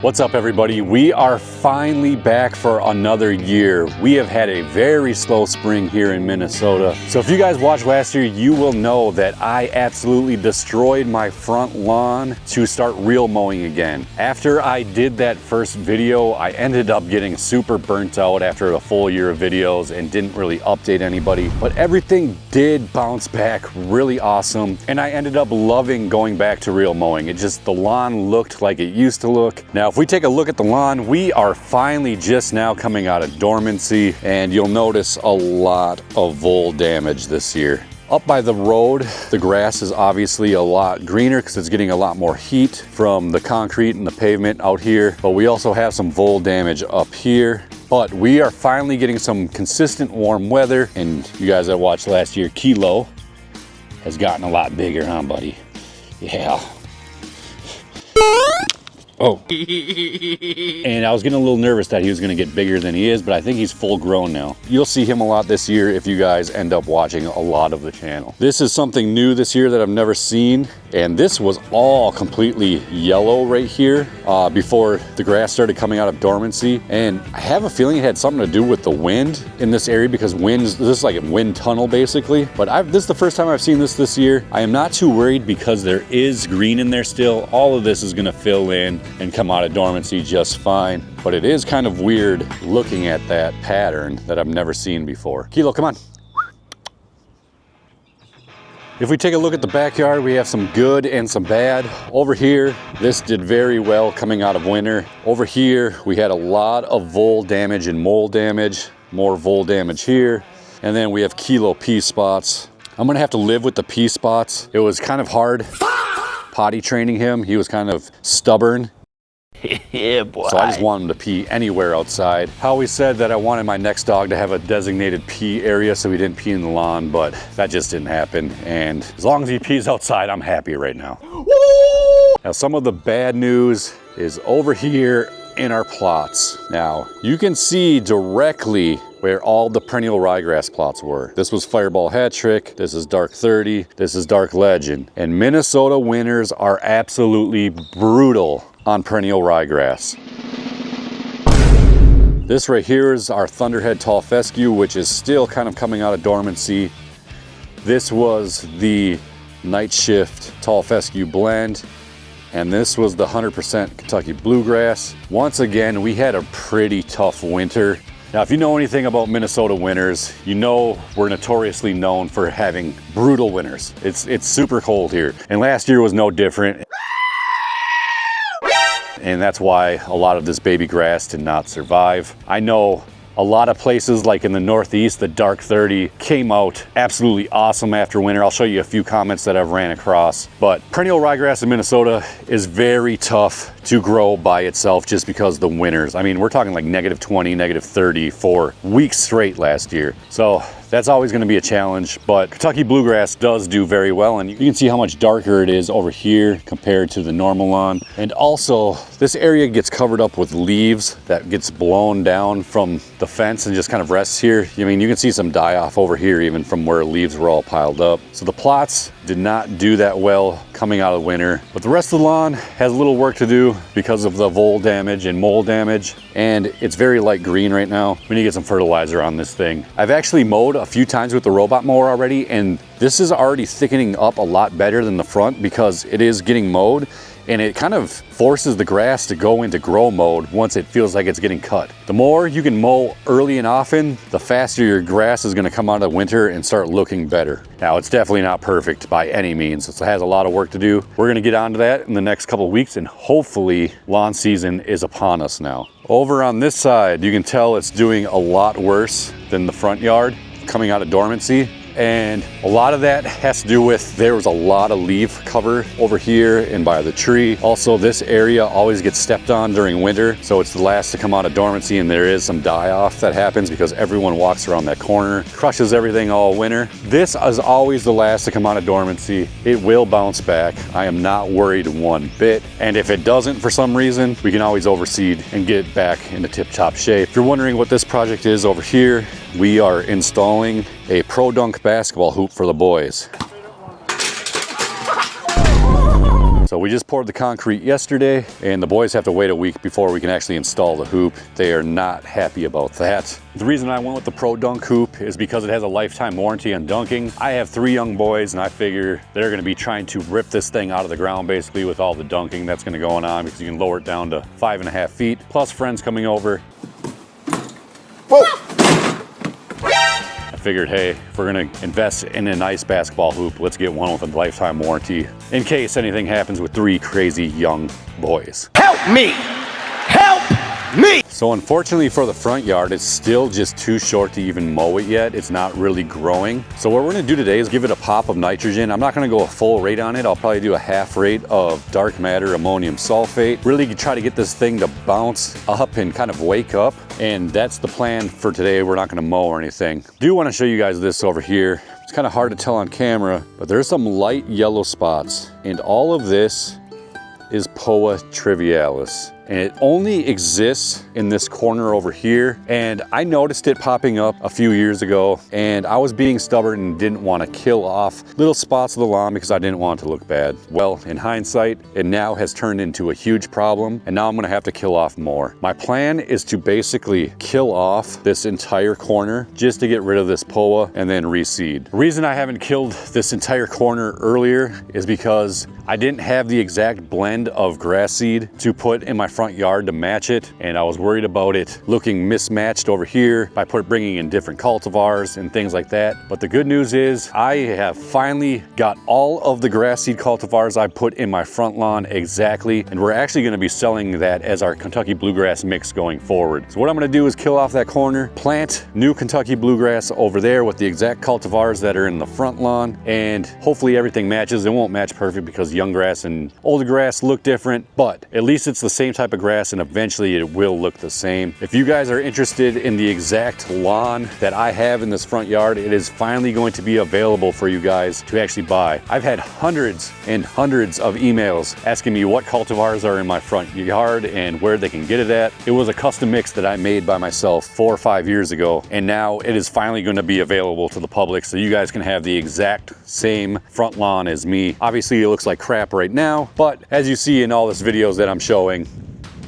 What's up, everybody? We are finally back for another year. We have had a very slow spring here in Minnesota. So if you guys watched last year, you will know that I absolutely destroyed my front lawn to start real mowing again. After I did that first video, I ended up getting super burnt out after a full year of videos and didn't really update anybody. But everything did bounce back really awesome. And I ended up loving going back to real mowing. The lawn looked like it used to look. Now, if we take a look at the lawn, we are finally just now coming out of dormancy, and you'll notice a lot of vole damage this year. Up by the road, the grass is obviously a lot greener because it's getting a lot more heat from the concrete and the pavement out here, but we also have some vole damage up here. But we are finally getting some consistent warm weather, and you guys that watched last year, Kilo has gotten a lot bigger, huh, buddy? Yeah. Oh, and I was getting a little nervous that he was going to get bigger than he is, but I think he's full grown now. You'll see him a lot this year if you guys end up watching a lot of the channel. This is something new this year that I've never seen, and this was all completely yellow right here before the grass started coming out of dormancy. And I have a feeling it had something to do with the wind in this area, because this is like a wind tunnel basically. But this is the first time I've seen this year. I am not too worried because there is green in there still. All of this is going to fill in and come out of dormancy just fine. But it is kind of weird looking at that pattern that I've never seen before. Kilo, come on. If we take a look at the backyard, we have some good and some bad. Over here, this did very well coming out of winter. Over here, we had a lot of vole damage and mold damage, more vole damage here. And then we have Kilo pea spots. I'm gonna have to live with the pea spots. It was kind of hard potty training him. He was kind of stubborn. Yeah, boy. So I just want him to pee anywhere outside. I always said that I wanted my next dog to have a designated pee area so he didn't pee in the lawn, but that just didn't happen. And as long as he pees outside, I'm happy right now. Woo! Now, some of the bad news is over here in our plots. Now, you can see directly where all the perennial ryegrass plots were. This was Fireball Hat Trick, this is Dark 30, this is Dark Legend. And Minnesota winters are absolutely brutal on perennial ryegrass. This right here is our Thunderhead Tall Fescue, which is still kind of coming out of dormancy. This was the Night Shift Tall Fescue blend, and this was the 100% Kentucky Bluegrass. Once again, we had a pretty tough winter. Now, if you know anything about Minnesota winters, you know we're notoriously known for having brutal winters. It's super cold here, and last year was no different. And that's why a lot of this baby grass did not survive. I know a lot of places like in the Northeast, the Dark 30 came out absolutely awesome after winter. I'll show you a few comments that I've ran across. But perennial ryegrass in Minnesota is very tough to grow by itself just because of the winters. I mean, we're talking like -20, -30 for weeks straight last year. So that's always going to be a challenge, but Kentucky Bluegrass does do very well, and you can see how much darker it is over here compared to the normal lawn. And also, this area gets covered up with leaves that gets blown down from the fence and just kind of rests here. I mean, you can see some die off over here even from where leaves were all piled up. So the plots did not do that well coming out of winter, but the rest of the lawn has a little work to do because of the vole damage and mold damage, and it's very light green right now. We need to get some fertilizer on this thing. I've actually mowed a few times with the robot mower already, and this is already thickening up a lot better than the front because it is getting mowed, and it kind of forces the grass to go into grow mode once it feels like it's getting cut. The more you can mow early and often, the faster your grass is gonna come out of the winter and start looking better. Now, it's definitely not perfect by any means. It has a lot of work to do. We're gonna get onto that in the next couple of weeks, and hopefully lawn season is upon us now. Over on this side, you can tell it's doing a lot worse than the front yard coming out of dormancy. And a lot of that has to do with there was a lot of leaf cover over here and by the tree. Also, this area always gets stepped on during winter, so it's the last to come out of dormancy, and there is some die-off that happens because everyone walks around that corner, crushes everything all winter. This is always the last to come out of dormancy. It will bounce back. I am not worried one bit. And if it doesn't for some reason, we can always overseed and get it back into tip-top shape. If you're wondering what this project is over here, we are installing a Pro Dunk basketball hoop for the boys. So we just poured the concrete yesterday, and the boys have to wait a week before we can actually install the hoop. They are not happy about that. The reason I went with the Pro Dunk hoop is because it has a lifetime warranty on dunking. I have 3 young boys, and I figure they're gonna be trying to rip this thing out of the ground basically with all the dunking that's gonna go on, because you can lower it down to 5.5 feet, plus friends coming over. Whoa! I figured, hey, if we're gonna invest in a nice basketball hoop, let's get one with a lifetime warranty in case anything happens with 3 crazy young boys. Help me! Help me! So unfortunately for the front yard, it's still just too short to even mow it yet. It's not really growing. So what we're gonna do today is give it a pop of nitrogen. I'm not gonna go a full rate on it. I'll probably do a half rate of dark matter ammonium sulfate. Really try to get this thing to bounce up and kind of wake up. And that's the plan for today. We're not gonna mow or anything. Do wanna show you guys this over here. It's kind of hard to tell on camera, but there's some light yellow spots. And all of this is Poa trivialis. And it only exists in this corner over here. And I noticed it popping up a few years ago, and I was being stubborn and didn't want to kill off little spots of the lawn because I didn't want it to look bad. Well, in hindsight, it now has turned into a huge problem, and now I'm gonna have to kill off more. My plan is to basically kill off this entire corner just to get rid of this Poa and then reseed. The reason I haven't killed this entire corner earlier is because I didn't have the exact blend of grass seed to put in my front yard to match it, and I was worried about it looking mismatched over here by bringing in different cultivars and things like that. But the good news is I have finally got all of the grass seed cultivars I put in my front lawn exactly, and we're actually going to be selling that as our Kentucky bluegrass mix going forward. So what I'm going to do is kill off that corner, plant new Kentucky bluegrass over there with the exact cultivars that are in the front lawn, and hopefully everything matches. It won't match perfect because young grass and older grass look different, but at least it's the same type of grass, and eventually it will look the same. If you guys are interested in the exact lawn that I have in this front yard, it is finally going to be available for you guys to actually buy. I've had hundreds and hundreds of emails asking me what cultivars are in my front yard and where they can get it at. It was a custom mix that I made by myself 4 or 5 years ago, and now it is finally going to be available to the public so you guys can have the exact same front lawn as me. Obviously it looks like crap right now, but as you see in all this videos that I'm showing,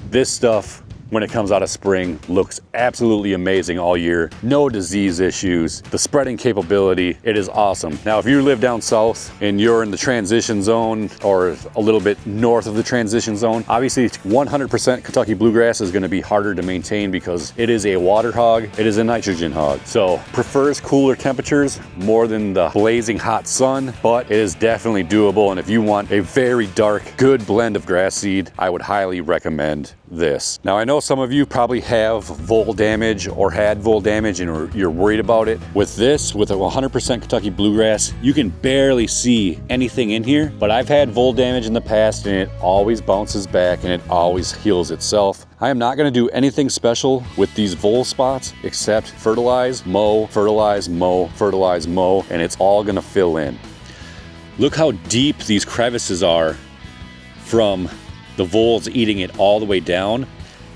this stuff, when it comes out of spring, looks absolutely amazing all year. No disease issues. The spreading capability, it is awesome. Now, if you live down south and you're in the transition zone or a little bit north of the transition zone, obviously 100% Kentucky bluegrass is gonna be harder to maintain because it is a water hog, it is a nitrogen hog. So prefers cooler temperatures more than the blazing hot sun, but it is definitely doable. And if you want a very dark, good blend of grass seed, I would highly recommend this. Now, I know some of you probably have vole damage or had vole damage and you're worried about it. With this, with a 100% Kentucky bluegrass, you can barely see anything in here, but I've had vole damage in the past and it always bounces back and it always heals itself. I am not gonna do anything special with these vole spots except fertilize, mow, fertilize, mow, fertilize, mow, and it's all gonna fill in. Look how deep these crevices are from the voles eating it all the way down.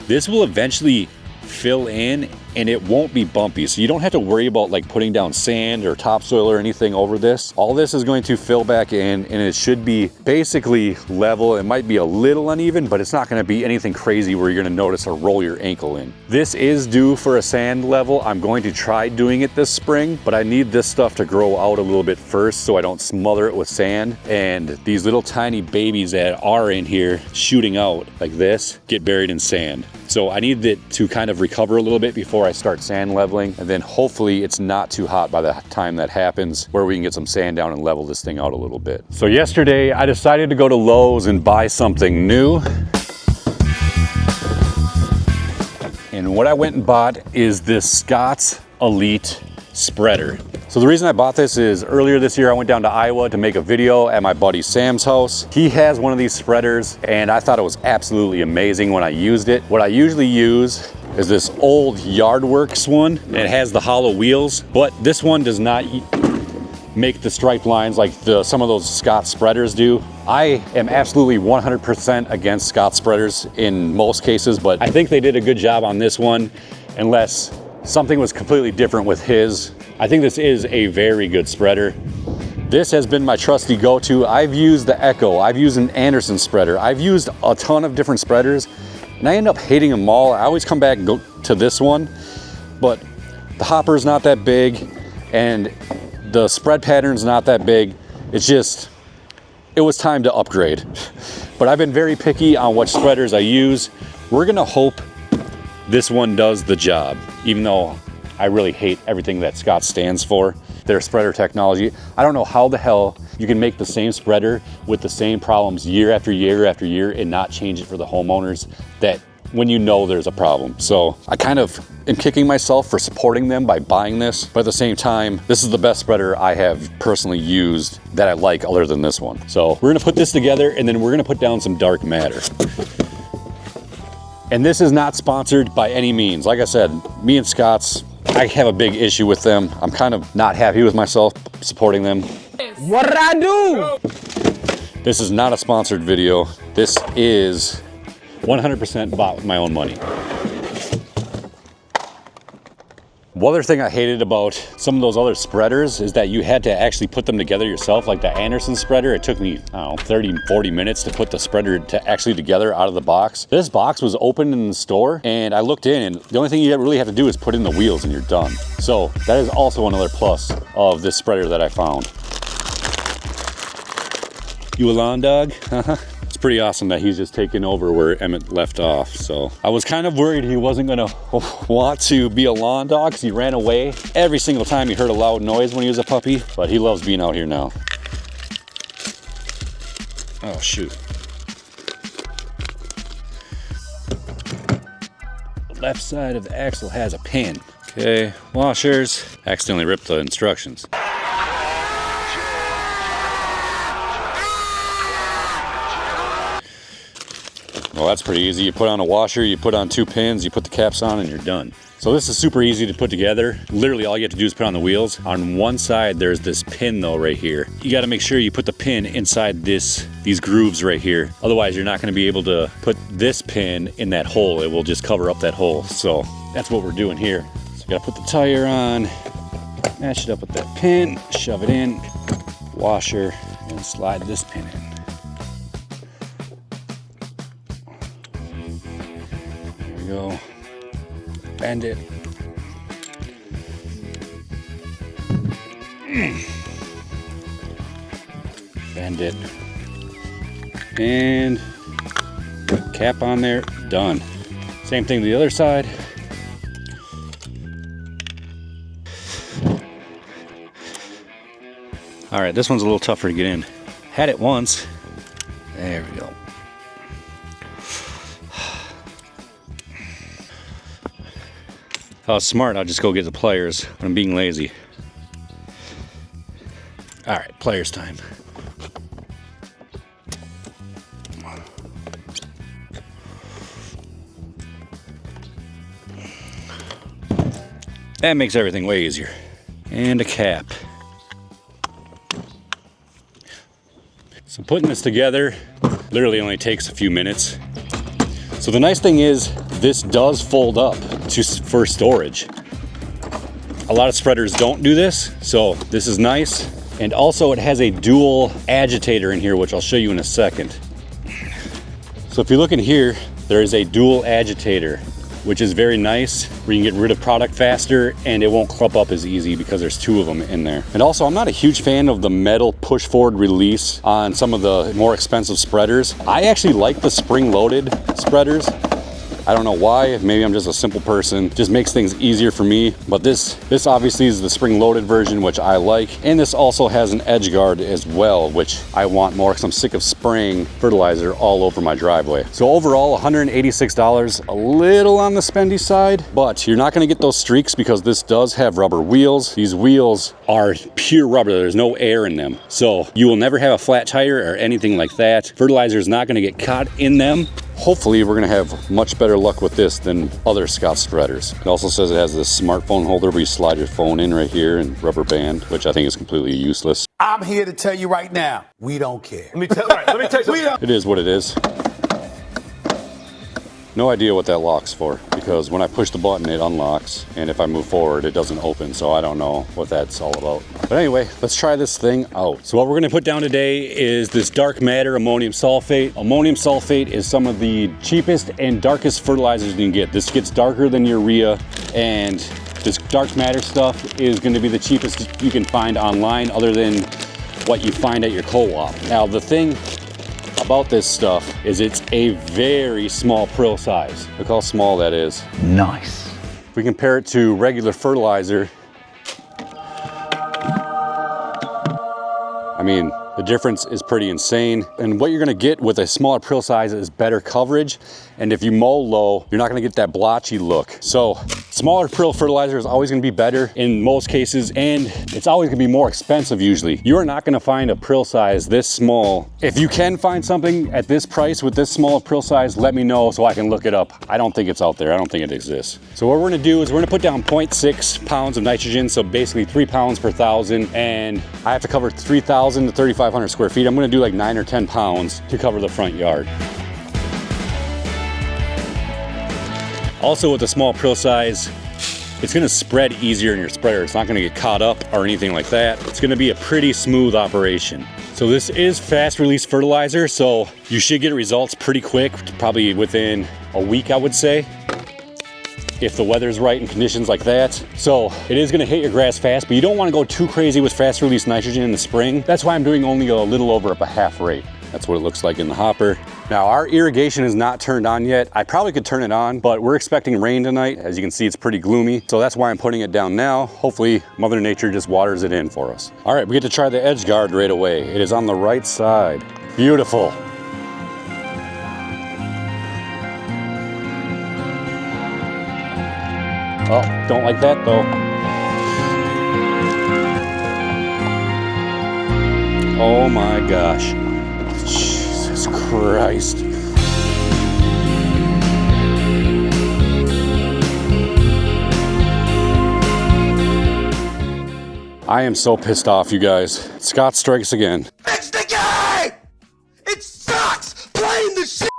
This will eventually fill in and it won't be bumpy. So you don't have to worry about like putting down sand or topsoil or anything over this. All this is going to fill back in and it should be basically level. It might be a little uneven, but it's not gonna be anything crazy where you're gonna notice or roll your ankle in. This is due for a sand level. I'm going to try doing it this spring, but I need this stuff to grow out a little bit first so I don't smother it with sand. And these little tiny babies that are in here shooting out like this get buried in sand. So I need it to kind of recover a little bit before I start sand leveling, and then hopefully it's not too hot by the time that happens where we can get some sand down and level this thing out a little bit. So yesterday I decided to go to Lowe's and buy something new. And what I went and bought is this Scott's Elite spreader. So the reason I bought this is earlier this year I went down to Iowa to make a video at my buddy Sam's house. He has one of these spreaders and I thought it was absolutely amazing when I used it. What I usually use is this old Yardworks one, and it has the hollow wheels, but this one does not make the striped lines like some of those Scott spreaders do. I am absolutely 100% against Scott spreaders in most cases, but I think they did a good job on this one, unless something was completely different with his. I think this is a very good spreader. This has been my trusty go-to. I've used the Echo, I've used an Anderson spreader, I've used a ton of different spreaders, and I end up hating them all. I always come back and go to this one, but the hopper's not that big, and the spread pattern's not that big. It's just, it was time to upgrade. But I've been very picky on what spreaders I use. We're gonna hope this one does the job, even though I really hate everything that Scott stands for, their spreader technology. I don't know how the hell you can make the same spreader with the same problems year after year after year and not change it for the homeowners that when you know there's a problem. So I kind of am kicking myself for supporting them by buying this, but at the same time, this is the best spreader I have personally used that I like other than this one. So we're gonna put this together and then we're gonna put down some dark matter. And this is not sponsored by any means. Like I said, me and Scott's, I have a big issue with them. I'm kind of not happy with myself supporting them. What did I do? This is not a sponsored video. This is 100% bought with my own money. One other thing I hated about some of those other spreaders is that you had to actually put them together yourself. Like the Anderson spreader, it took me, I don't know, 30, 40 minutes to put the spreader actually together out of the box. This box was open in the store and I looked in and the only thing you really have to do is put in the wheels and you're done. So that is also another plus of this spreader that I found. You a lawn dog? It's pretty awesome that he's just taking over where Emmett left off. So I was kind of worried he wasn't gonna want to be a lawn dog because he ran away every single time he heard a loud noise when he was a puppy, but he loves being out here now. Oh shoot. The left side of the axle has a pin. Okay, washers. Accidentally ripped the instructions. Well, that's pretty easy. You put on a washer, you put on 2 pins, you put the caps on, and you're done. So this is super easy to put together. Literally all you have to do is put on the wheels. On one side, there's this pin though right here. You gotta make sure you put the pin inside these grooves right here. Otherwise, you're not gonna be able to put this pin in that hole. It will just cover up that hole. So that's what we're doing here. So you gotta put the tire on, match it up with that pin, shove it in, washer, and slide this pin in. Go bend it. Bend it. And cap on there, done. Same thing to the other side. All right, this one's a little tougher to get in. Had it once. There we go. If I was smart, I'd just go get the pliers, but I'm being lazy. All right, pliers time. That makes everything way easier. And a cap. So putting this together literally only takes a few minutes. So the nice thing is this does fold up for storage. A lot of spreaders don't do this, so this is nice. And also it has a dual agitator in here, which I'll show you in a second. So if you look in here, there is a dual agitator, which is very nice, where you can get rid of product faster and it won't clump up as easy because there's 2 of them in there. And also, I'm not a huge fan of the metal push forward release on some of the more expensive spreaders. I actually like the spring-loaded spreaders. I don't know why, maybe I'm just a simple person. Just makes things easier for me. But this obviously is the spring-loaded version, which I like. And this also has an edge guard as well, which I want more because I'm sick of spraying fertilizer all over my driveway. So overall, $186, a little on the spendy side, but you're not gonna get those streaks because this does have rubber wheels. These wheels are pure rubber, there's no air in them. So you will never have a flat tire or anything like that. Fertilizer is not gonna get caught in them. Hopefully we're gonna have much better luck with this than other Scott spreaders. It also says it has this smartphone holder where you slide your phone in right here and rubber band, which I think is completely useless. I'm here to tell you right now, we don't care. Let me tell you something. It is what it is. No idea what that lock's for, because when I push the button, it unlocks. And if I move forward, it doesn't open. So I don't know what that's all about. But anyway, let's try this thing out. So what we're gonna put down today is this dark matter ammonium sulfate. Ammonium sulfate is some of the cheapest and darkest fertilizers you can get. This gets darker than urea, and this dark matter stuff is gonna be the cheapest you can find online other than what you find at your co-op. Now, the thing about this stuff is it's a very small prill size. Look how small that is. Nice. If we compare it to regular fertilizer, I mean, the difference is pretty insane. And what you're gonna get with a smaller prill size is better coverage. And if you mow low, you're not gonna get that blotchy look. So smaller prill fertilizer is always gonna be better in most cases, and it's always gonna be more expensive usually. You are not gonna find a prill size this small. If you can find something at this price with this small prill size, let me know so I can look it up. I don't think it's out there. I don't think it exists. So what we're gonna do is we're gonna put down 0.6 pounds of nitrogen, so basically 3 pounds per thousand, and I have to cover 3,000 to 3,500 square feet. I'm gonna do like 9 or 10 pounds to cover the front yard. Also, with the small prill size, it's gonna spread easier in your spreader. It's not gonna get caught up or anything like that. It's gonna be a pretty smooth operation. So this is fast release fertilizer, so you should get results pretty quick, probably within a week, I would say, if the weather's right and conditions like that. So it is gonna hit your grass fast, but you don't wanna go too crazy with fast release nitrogen in the spring. That's why I'm doing only a little over a half rate. That's what it looks like in the hopper. Now, our irrigation is not turned on yet. I probably could turn it on, but we're expecting rain tonight. As you can see, it's pretty gloomy. So that's why I'm putting it down now. Hopefully Mother Nature just waters it in for us. All right, we get to try the edge guard right away. It is on the right side. Beautiful. Oh, don't like that though. Oh my gosh. Jesus Christ. I am so pissed off, you guys. Scott strikes again. It's the game! It sucks playing the shit!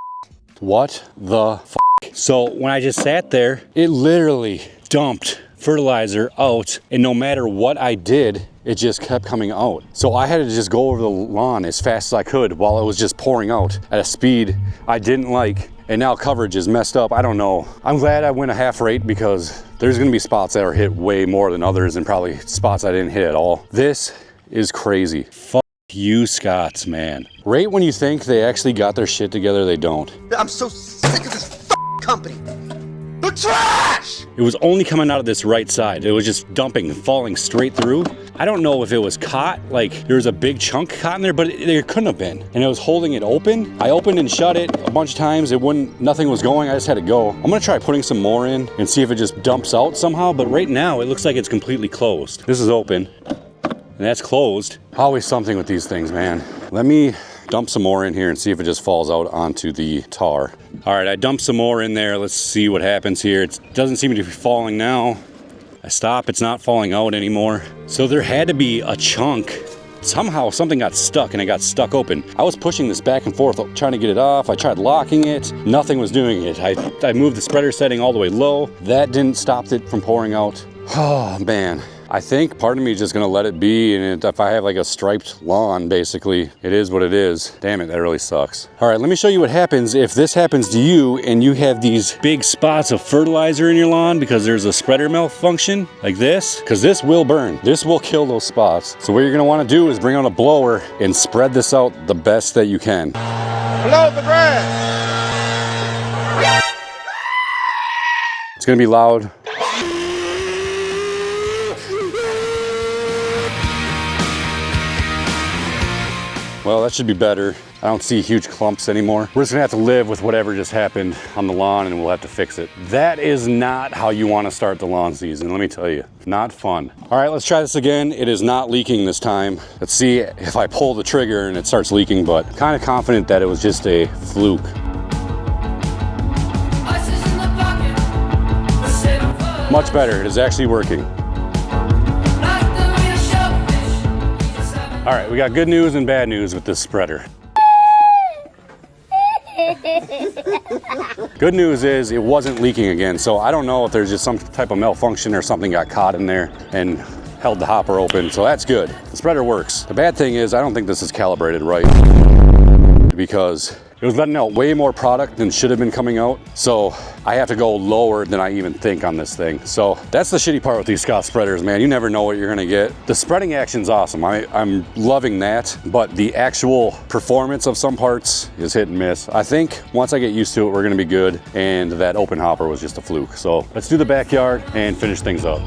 What the f***? So when I just sat there, it literally dumped fertilizer out, and no matter what I did, it just kept coming out. So I had to just go over the lawn as fast as I could while it was just pouring out at a speed I didn't like. And now coverage is messed up. I don't know. I'm glad I went a half rate because there's gonna be spots that are hit way more than others and probably spots I didn't hit at all. This is crazy. Fuck you, Scots, man. Right when you think they actually got their shit together, they don't. I'm so sick of this company. They're trash! It was only coming out of this right side. It was just dumping, falling straight through. I don't know if it was caught, like there was a big chunk caught in there, but there couldn't have been. And it was holding it open. I opened and shut it a bunch of times. It wouldn't, nothing was going. I just had to go. I'm gonna try putting some more in and see if it just dumps out somehow. But right now it looks like it's completely closed. This is open and that's closed. Always something with these things, man. Let me dump some more in here and see if it just falls out onto the tar. All right, I dumped some more in there. Let's see what happens here. It doesn't seem to be falling now. I stop, it's not falling out anymore. So there had to be a chunk. Somehow something got stuck and it got stuck open. I was pushing this back and forth, trying to get it off. I tried locking it, nothing was doing it. I moved the spreader setting all the way low. That didn't stop it from pouring out. Oh man. I think part of me is just gonna let it be, and if I have like a striped lawn, basically, it is what it is. Damn it, that really sucks. All right, let me show you what happens if this happens to you and you have these big spots of fertilizer in your lawn because there's a spreader malfunction like this, because this will burn. This will kill those spots. So what you're gonna wanna do is bring on a blower and spread this out the best that you can. Blow the grass! It's gonna be loud. Well, that should be better. I don't see huge clumps anymore. We're just gonna have to live with whatever just happened on the lawn and we'll have to fix it. That is not how you wanna start the lawn season, let me tell you. Not fun. All right, let's try this again. It is not leaking this time. Let's see if I pull the trigger and it starts leaking, but kind of confident that it was just a fluke. Much better, it is actually working. All right, we got good news and bad news with this spreader. Good news is it wasn't leaking again, so I don't know if there's just some type of malfunction or something got caught in there and held the hopper open, so that's good. The spreader works. The bad thing is I don't think this is calibrated right, because it was letting out way more product than should have been coming out. So I have to go lower than I even think on this thing. So that's the shitty part with these Scott spreaders, man. You never know what you're gonna get. The spreading action's awesome. I'm loving that, but the actual performance of some parts is hit and miss. I think once I get used to it, we're gonna be good. And that open hopper was just a fluke. So let's do the backyard and finish things up.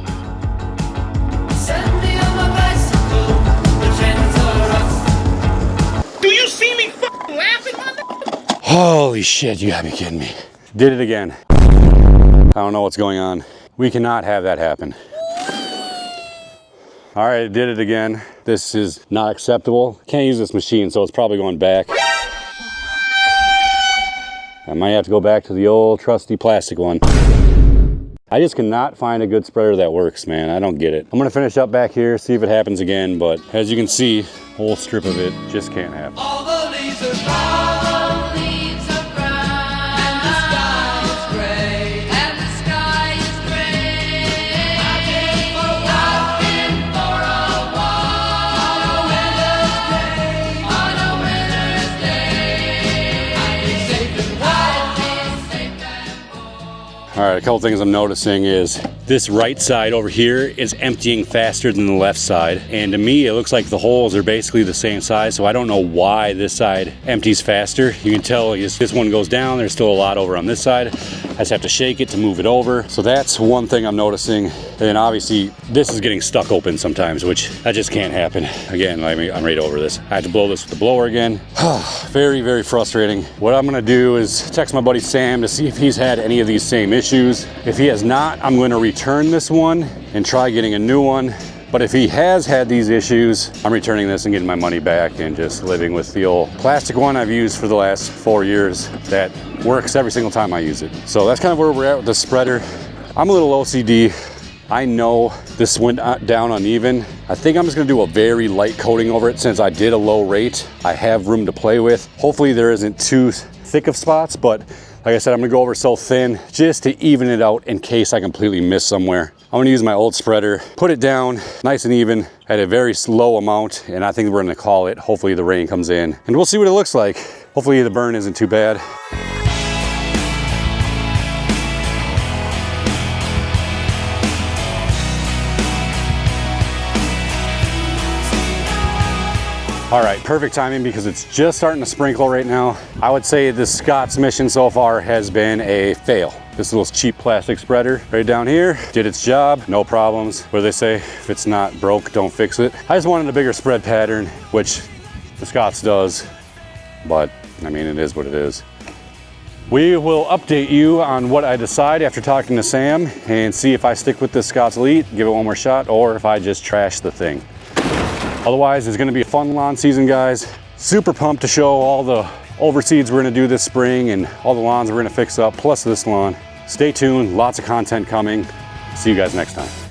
Do you see me f***ing laughing, mother? Holy shit, you gotta be kidding me. Did it again. I don't know what's going on. We cannot have that happen. All right, it did it again. This is not acceptable. Can't use this machine, so it's probably going back. I might have to go back to the old trusty plastic one. I just cannot find a good spreader that works, man. I don't get it. I'm gonna finish up back here, see if it happens again, but as you can see, whole strip of it just can't happen. All the leaves are brown. All the leaves are brown. And the sky is gray. And the sky is gray. I've been for a walk. On a winter's day. On a winter's day. I've been safe and warm. All right, a couple things I'm noticing is this right side over here is emptying faster than the left side. And to me, it looks like the holes are basically the same size. So I don't know why this side empties faster. You can tell as this one goes down, there's still a lot over on this side. I just have to shake it to move it over. So that's one thing I'm noticing. And then obviously this is getting stuck open sometimes, which that just can't happen. Again, I'm right over this. I had to blow this with the blower again. Very, very frustrating. What I'm gonna do is text my buddy Sam to see if he's had any of these same issues. If he has not, I'm gonna return this one and try getting a new one. But if he has had these issues, I'm returning this and getting my money back and just living with the old plastic one I've used for the last 4 years that works every single time I use it. So that's kind of where we're at with the spreader. I'm a little OCD. I know this went down uneven. I think I'm just gonna do a very light coating over it since I did a low rate. I have room to play with. Hopefully there isn't too thick of spots, but like I said, I'm gonna go over so thin just to even it out in case I completely miss somewhere. I'm gonna use my old spreader, put it down nice and even at a very slow amount, and I think we're gonna call it. Hopefully the rain comes in and we'll see what it looks like. Hopefully the burn isn't too bad. All right, perfect timing because it's just starting to sprinkle right now. I would say this Scott's mission so far has been a fail. This little cheap plastic spreader right down here did its job, no problems. What do they say? If it's not broke, don't fix it. I just wanted a bigger spread pattern, which the Scott's does, but I mean, it is what it is. We will update you on what I decide after talking to Sam and see if I stick with this Scott's Elite, give it one more shot, or if I just trash the thing. Otherwise, it's gonna be a fun lawn season, guys. Super pumped to show all the overseeds we're gonna do this spring and all the lawns we're gonna fix up, plus this lawn. Stay tuned, lots of content coming. See you guys next time.